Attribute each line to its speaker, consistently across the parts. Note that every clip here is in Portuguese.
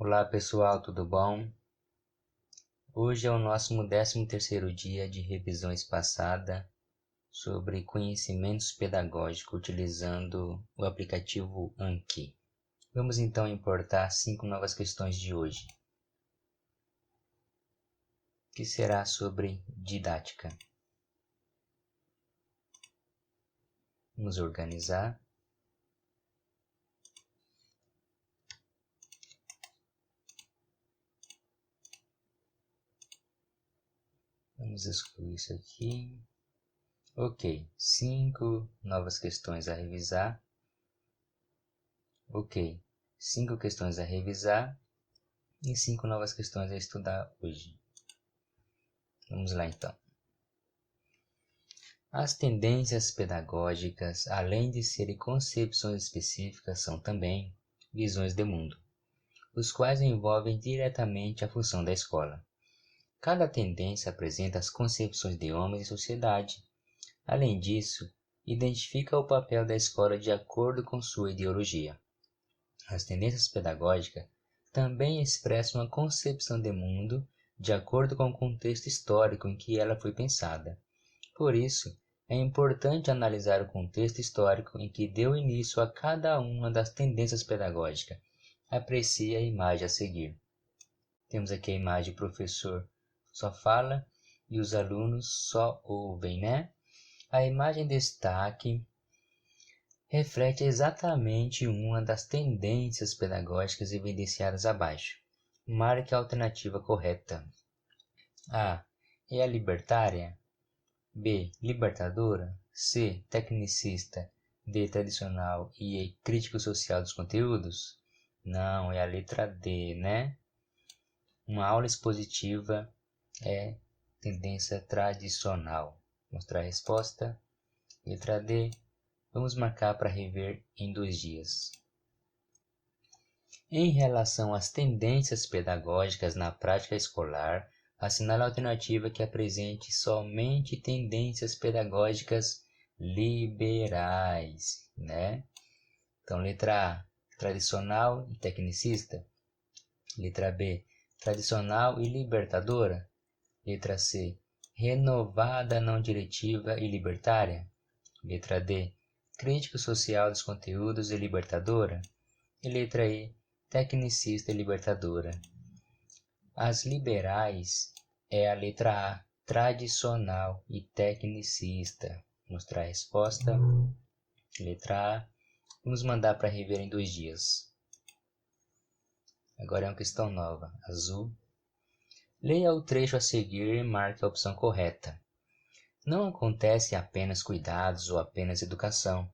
Speaker 1: Olá pessoal, tudo bom? Hoje é o nosso 13º dia de revisão espaçada sobre conhecimentos pedagógicos utilizando o aplicativo Anki. Vamos então importar 5 novas questões de hoje, que será sobre didática. Vamos organizar. Vamos excluir isso aqui. Ok, 5 novas questões a revisar. Ok, 5 questões a revisar e 5 novas questões a estudar hoje. Vamos lá então. As tendências pedagógicas, além de serem concepções específicas, são também visões de mundo, os quais envolvem diretamente a função da escola. Cada tendência apresenta as concepções de homens e sociedade. Além disso, identifica o papel da escola de acordo com sua ideologia. As tendências pedagógicas também expressam uma concepção de mundo de acordo com o contexto histórico em que ela foi pensada. Por isso, é importante analisar o contexto histórico em que deu início a cada uma das tendências pedagógicas. Aprecie a imagem a seguir. Temos aqui a imagem do professor só fala e os alunos só ouvem, né? A imagem em destaque reflete exatamente uma das tendências pedagógicas evidenciadas abaixo. Marque a alternativa correta. A. É a libertária? B. Libertadora? C. Tecnicista? D. Tradicional? E E. Crítico social dos conteúdos? Não, é a letra D, né? Uma aula expositiva é tendência tradicional. Mostrar a resposta. Letra D. Vamos marcar para rever em 2 dias. Em relação às tendências pedagógicas na prática escolar, assinale a alternativa que apresente somente tendências pedagógicas liberais, né? Então, letra A, tradicional e tecnicista. Letra B, tradicional e libertadora. Letra C, renovada, não diretiva e libertária. Letra D, crítico social dos conteúdos e libertadora. E letra E, tecnicista e libertadora. As liberais é a letra A, tradicional e tecnicista. Mostrar a resposta. Letra A. Vamos mandar para rever em 2 dias. Agora é uma questão nova. Azul. Leia o trecho a seguir e marque a opção correta. Não acontece apenas cuidados ou apenas educação,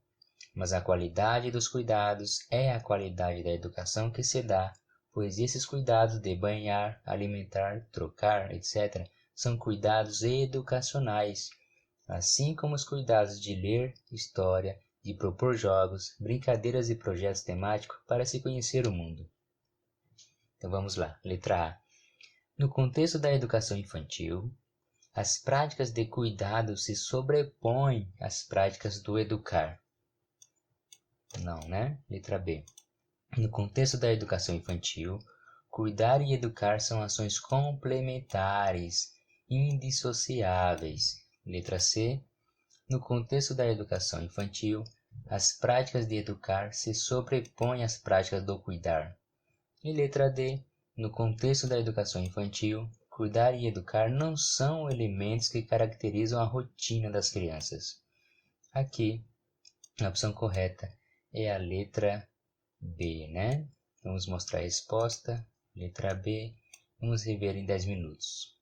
Speaker 1: mas a qualidade dos cuidados é a qualidade da educação que se dá, pois esses cuidados de banhar, alimentar, trocar, etc., são cuidados educacionais, assim como os cuidados de ler história, de propor jogos, brincadeiras e projetos temáticos para se conhecer o mundo. Então vamos lá, letra A. No contexto da educação infantil, as práticas de cuidado se sobrepõem às práticas do educar. Não, né? Letra B. No contexto da educação infantil, cuidar e educar são ações complementares, indissociáveis. Letra C. No contexto da educação infantil, as práticas de educar se sobrepõem às práticas do cuidar. E letra D. No contexto da educação infantil, cuidar e educar não são elementos que caracterizam a rotina das crianças. Aqui, a opção correta é a letra B, né? Vamos mostrar a resposta. Letra B. Vamos rever em 10 minutos.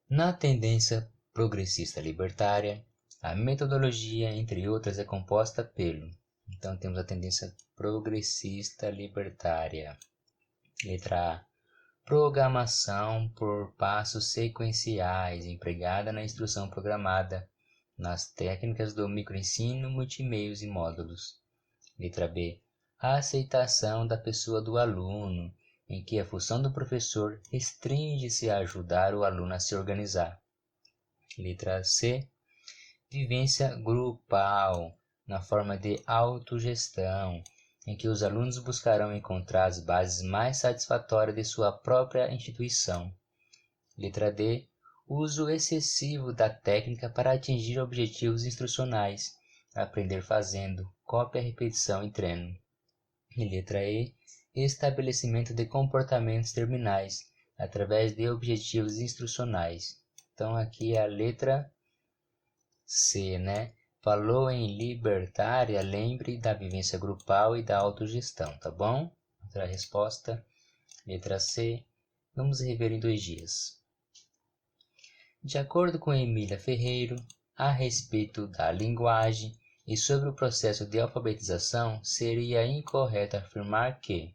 Speaker 1: Na tendência progressista libertária, a metodologia, entre outras, é composta pelo... Então, temos a tendência progressista libertária. Letra A. Programação por passos sequenciais, empregada na instrução programada, nas técnicas do microensino, multimeios e módulos. Letra B. A aceitação da pessoa do aluno, em que a função do professor restringe-se a ajudar o aluno a se organizar. Letra C. Vivência grupal, na forma de autogestão, em que os alunos buscarão encontrar as bases mais satisfatórias de sua própria instituição. Letra D. Uso excessivo da técnica para atingir objetivos instrucionais, aprender fazendo, cópia, repetição e treino. E letra E. Estabelecimento de comportamentos terminais, através de objetivos instrucionais. Então aqui é a letra C, né? Falou em libertária, lembre da vivência grupal e da autogestão, tá bom? Outra resposta, letra C. Vamos rever em 2 dias. De acordo com Emília Ferreiro, a respeito da linguagem e sobre o processo de alfabetização, seria incorreto afirmar que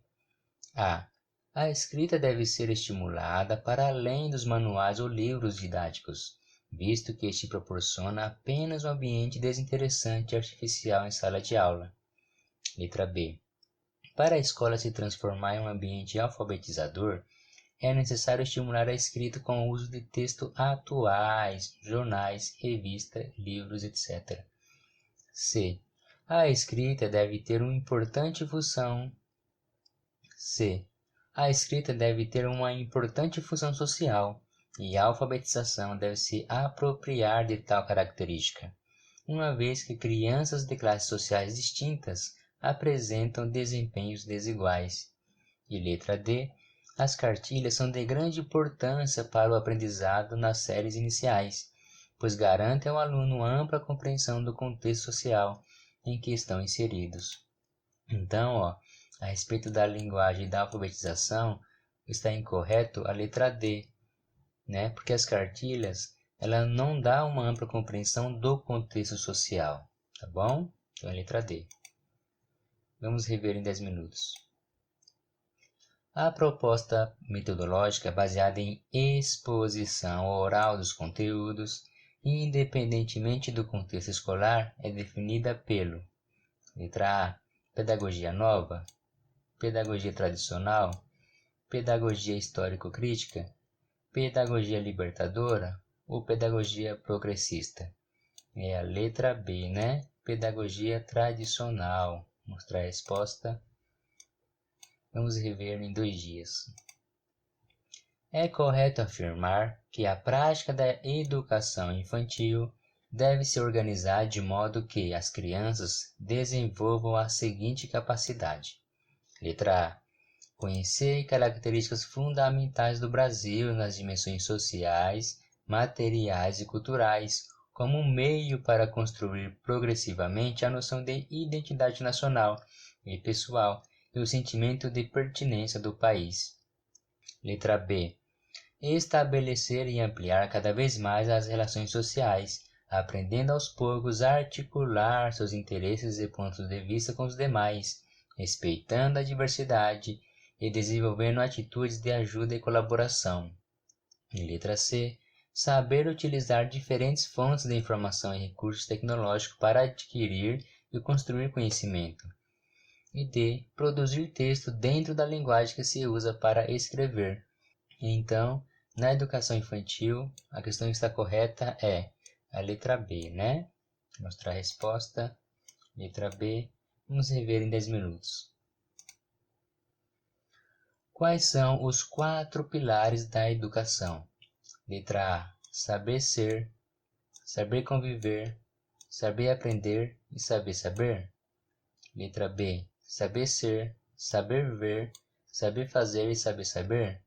Speaker 1: a escrita deve ser estimulada para além dos manuais ou livros didáticos, visto que este proporciona apenas um ambiente desinteressante e artificial em sala de aula. Letra B. Para a escola se transformar em um ambiente alfabetizador, é necessário estimular a escrita com o uso de textos atuais, jornais, revistas, livros, etc. C. A escrita deve ter uma importante função social e a alfabetização deve se apropriar de tal característica, uma vez que crianças de classes sociais distintas apresentam desempenhos desiguais. E letra D. As cartilhas são de grande importância para o aprendizado nas séries iniciais, pois garantem ao aluno ampla compreensão do contexto social em que estão inseridos. Então, a respeito da linguagem e da alfabetização, está incorreto a letra D, né? Porque as cartilhas, ela não dá uma ampla compreensão do contexto social, tá bom? Então, a letra D. Vamos rever em 10 minutos. A proposta metodológica baseada em exposição oral dos conteúdos, independentemente do contexto escolar, é definida pelo: letra A, pedagogia nova, pedagogia tradicional, pedagogia histórico-crítica, pedagogia libertadora ou pedagogia progressista. É a letra B, né? Pedagogia tradicional. Vou mostrar a resposta. Vamos rever em 2 dias. É correto afirmar que a prática da educação infantil deve se organizar de modo que as crianças desenvolvam a seguinte capacidade. Letra A. Conhecer características fundamentais do Brasil nas dimensões sociais, materiais e culturais, como um meio para construir progressivamente a noção de identidade nacional e pessoal e o sentimento de pertinência do país. Letra B. Estabelecer e ampliar cada vez mais as relações sociais, aprendendo aos poucos a articular seus interesses e pontos de vista com os demais, respeitando a diversidade e desenvolvendo atitudes de ajuda e colaboração. E letra C. Saber utilizar diferentes fontes de informação e recursos tecnológicos para adquirir e construir conhecimento. E D. Produzir texto dentro da linguagem que se usa para escrever. Então, na educação infantil, a questão que está correta é a letra B, né? Vou mostrar a resposta. Letra B. Vamos rever em 10 minutos. Quais são os 4 pilares da educação? Letra A. Saber ser, saber conviver, saber aprender e saber saber. Letra B. Saber ser, saber ver, saber fazer e saber saber.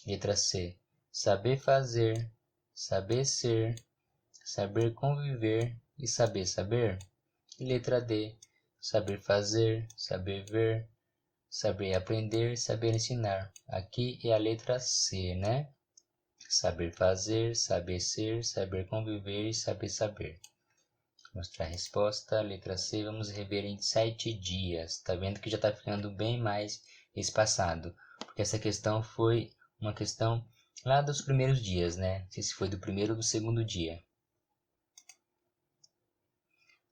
Speaker 1: Letra C. Saber fazer, saber ser, saber conviver e saber saber. E letra D. Saber fazer, saber ver, saber aprender, saber ensinar. Aqui é a letra C, né? Saber fazer, saber ser, saber conviver e saber saber. Vou mostrar a resposta, letra C, vamos rever em 7 dias. Tá vendo que já tá ficando bem mais espaçado, porque essa questão foi uma questão lá dos primeiros dias, né? Não sei se foi do primeiro ou do segundo dia.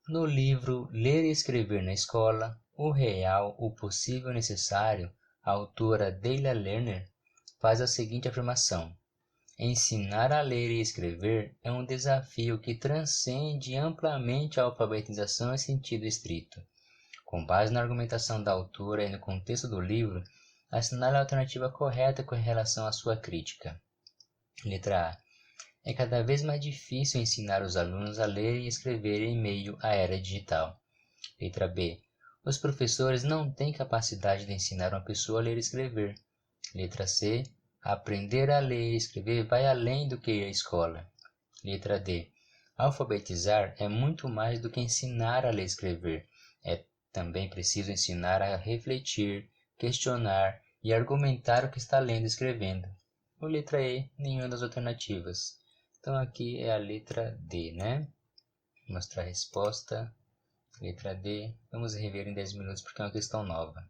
Speaker 1: No livro Ler e Escrever na Escola, o Real, o Possível e Necessário, a autora Deila Lerner faz a seguinte afirmação: ensinar a ler e escrever é um desafio que transcende amplamente a alfabetização em sentido estrito, Com base na argumentação da autora e no contexto do livro, assinale a alternativa correta com relação à sua crítica. Letra A. É cada vez mais difícil ensinar os alunos a ler e escrever em meio à era digital. Letra B. Os professores não têm capacidade de ensinar uma pessoa a ler e escrever. Letra C. Aprender a ler e escrever vai além do que ir à escola. Letra D. Alfabetizar é muito mais do que ensinar a ler e escrever. É também preciso ensinar a refletir, questionar e argumentar o que está lendo e escrevendo. Ou letra E, nenhuma das alternativas. Então aqui é a letra D, né? Vou mostrar a resposta. Letra D. Vamos rever em 10 minutos porque é uma questão nova.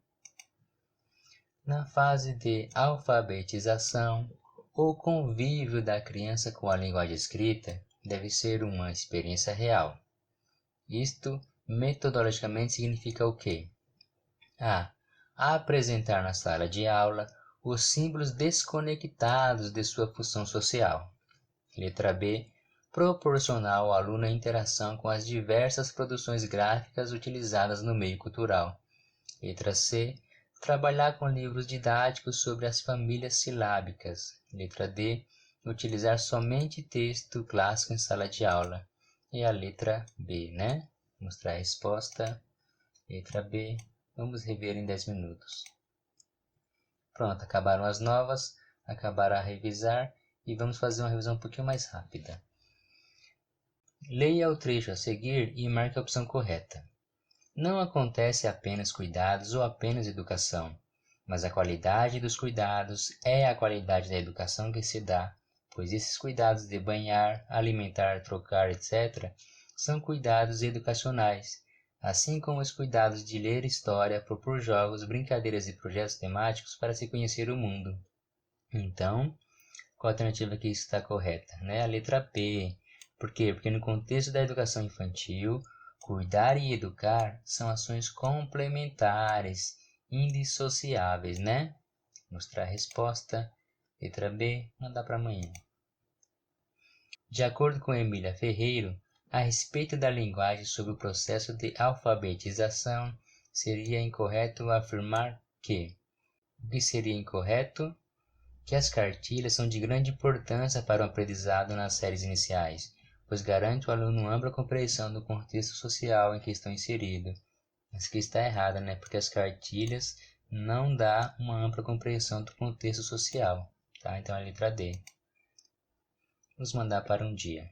Speaker 1: Na fase de alfabetização, o convívio da criança com a linguagem escrita deve ser uma experiência real. Isto, metodologicamente, significa o quê? A. Apresentar na sala de aula os símbolos desconectados de sua função social. Letra B. Proporcionar ao aluno a interação com as diversas produções gráficas utilizadas no meio cultural. Letra C. Trabalhar com livros didáticos sobre as famílias silábicas. Letra D. Utilizar somente texto clássico em sala de aula. E a letra B, né? Mostrar a resposta. Letra B. Vamos rever em 10 minutos. Pronto, acabaram as novas, acabaram a revisar e vamos fazer uma revisão um pouquinho mais rápida. Leia o trecho a seguir e marque a opção correta. Não acontece apenas cuidados ou apenas educação, mas a qualidade dos cuidados é a qualidade da educação que se dá, pois esses cuidados de banhar, alimentar, trocar, etc., são cuidados educacionais, assim como os cuidados de ler história, propor jogos, brincadeiras e projetos temáticos para se conhecer o mundo. Então, qual a alternativa que está correta? A letra P. Por quê? Porque no contexto da educação infantil, cuidar e educar são ações complementares, indissociáveis, né? Mostrar a resposta. Letra B, mandar para amanhã. De acordo com Emília Ferreiro, a respeito da linguagem sobre o processo de alfabetização, seria incorreto afirmar que... O que seria incorreto? Que as cartilhas são de grande importância para o aprendizado nas séries iniciais, pois garante ao aluno ampla compreensão do contexto social em que estão inseridos. Isso aqui está errado, né? Porque as cartilhas não dão uma ampla compreensão do contexto social, tá? Então a letra D. Vamos mandar para um dia.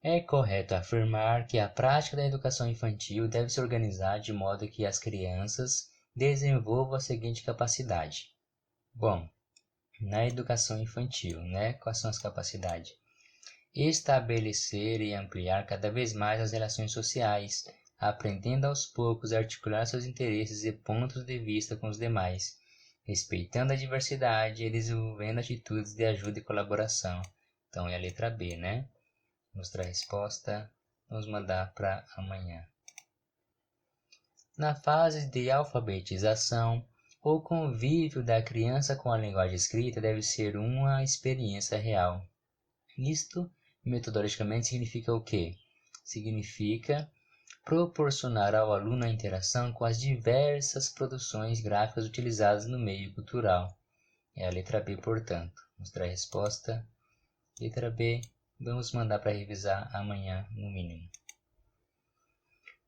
Speaker 1: É correto afirmar que a prática da educação infantil deve se organizar de modo que as crianças desenvolvam a seguinte capacidade. Bom, na educação infantil, quais são as capacidades? Estabelecer e ampliar cada vez mais as relações sociais, aprendendo aos poucos a articular seus interesses e pontos de vista com os demais, respeitando a diversidade e desenvolvendo atitudes de ajuda e colaboração. Então é a letra B, né? Mostrar a resposta, vamos mandar para amanhã. Na fase de alfabetização, o convívio da criança com a linguagem escrita deve ser uma experiência real. Isto, metodologicamente, significa o quê? Significa proporcionar ao aluno a interação com as diversas produções gráficas utilizadas no meio cultural. É a letra B, portanto. Mostrar a resposta. Letra B, vamos mandar para revisar amanhã, no mínimo.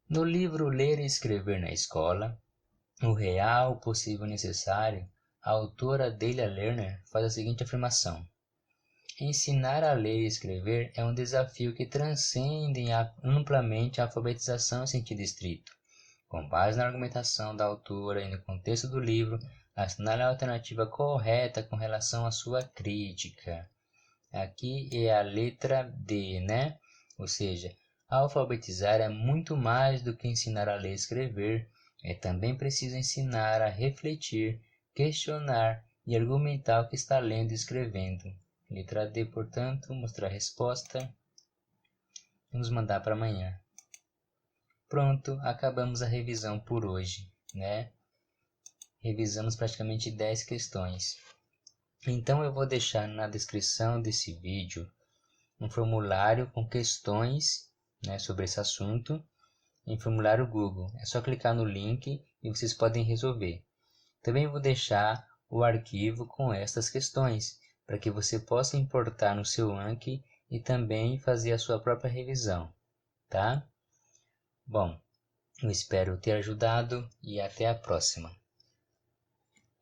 Speaker 1: No livro Ler e Escrever na Escola, o real, possível e necessário, a autora Delia Lerner faz a seguinte afirmação. Ensinar a ler e escrever é um desafio que transcende amplamente a alfabetização em sentido estrito. Com base na argumentação da autora e no contexto do livro, assinale a alternativa correta com relação à sua crítica. Aqui é a letra D, né? Ou seja, alfabetizar é muito mais do que ensinar a ler e escrever. É também preciso ensinar a refletir, questionar e argumentar o que está lendo e escrevendo. Letra D, portanto, mostrar a resposta. Vamos mandar para amanhã. Pronto, acabamos a revisão por hoje, Revisamos praticamente 10 questões. Então eu vou deixar na descrição desse vídeo um formulário com questões, sobre esse assunto. em formulário Google. É só clicar no link e vocês podem resolver. Também vou deixar o arquivo com estas questões, para que você possa importar no seu Anki e também fazer a sua própria revisão, tá? Bom, eu espero ter ajudado e até a próxima.